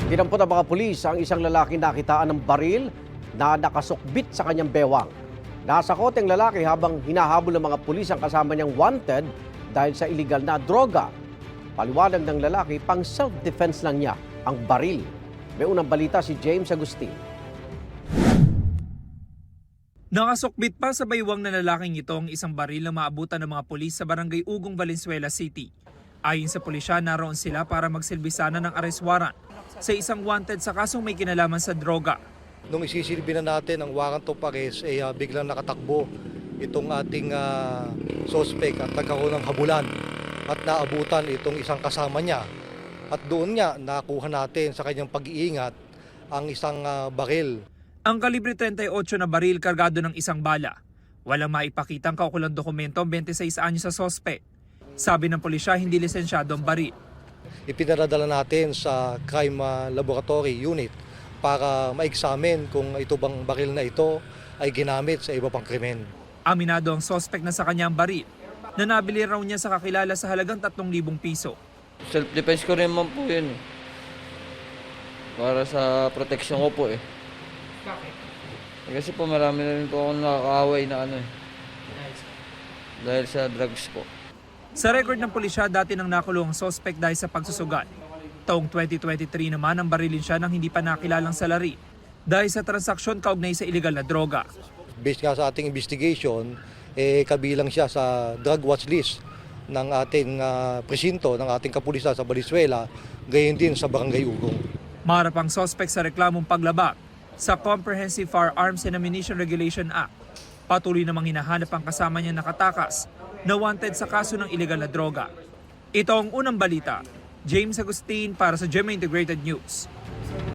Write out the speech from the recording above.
Dinampot ng mga pulis ang isang lalaki nakitaan ng baril na nakasukbit sa kanyang bewang. Nasa koteng lalaki habang hinahabol ng mga pulis ang kasama niyang wanted dahil sa iligal na droga. Paliwanag ng lalaki, pang self-defense lang niya ang baril. May unang balita si James Agustin. Nakasukbit pa sa baywang na lalaking ito ang isang baril na maabutan ng mga pulis sa barangay Ugong, Valenzuela City. Ayon sa pulisya, naroon sila para magsilbi sana ng arrest warrant sa isang wanted sa kasong may kinalaman sa droga. Nung isisilbi na natin ang warrant of arrest, biglang nakatakbo itong ating suspect at nagkaroon ng habulan at naabutan itong isang kasama niya. At doon nga nakuha natin sa kanyang pag-iingat ang isang baril. Ang kalibre 38 na baril kargado ng isang bala. Walang maipakitang kaukulang dokumento ang 26 anyos sa suspect. Sabi ng pulisya, hindi lisensyado ang baril. Ipinadala natin sa crime laboratory unit para ma-examine kung ito bang baril na ito ay ginamit sa iba pang krimen. Aminado ang suspect na sa kanyang baril na nabili raw niya sa kakilala sa halagang 3,000 piso. Self-defense ko rin man po yun. Para sa protection ko po eh. Bakit? Kasi po marami na rin po akong nakakaaway na dahil sa drugs po. Sa record ng pulisya, dati nang nakulong ang suspect dahil sa pagsusugal. Taong 2023 naman ang barilin siya ng hindi pa nakilalang salari dahil sa transaksyon kaugnay sa illegal na droga. Based nga sa ating investigation, kabilang siya sa drug watch list ng ating presinto, ng ating kapulisan sa Valenzuela, gayon din sa Barangay Ugong. Maharap ang suspect sa reklamong paglabag sa Comprehensive Firearms and Ammunition Regulation Act. Patuloy namang hinahanap ang kasama niya nakatakas na wanted sa kaso ng illegal na droga. Ito ang unang balita. James Agustin para sa GMA Integrated News.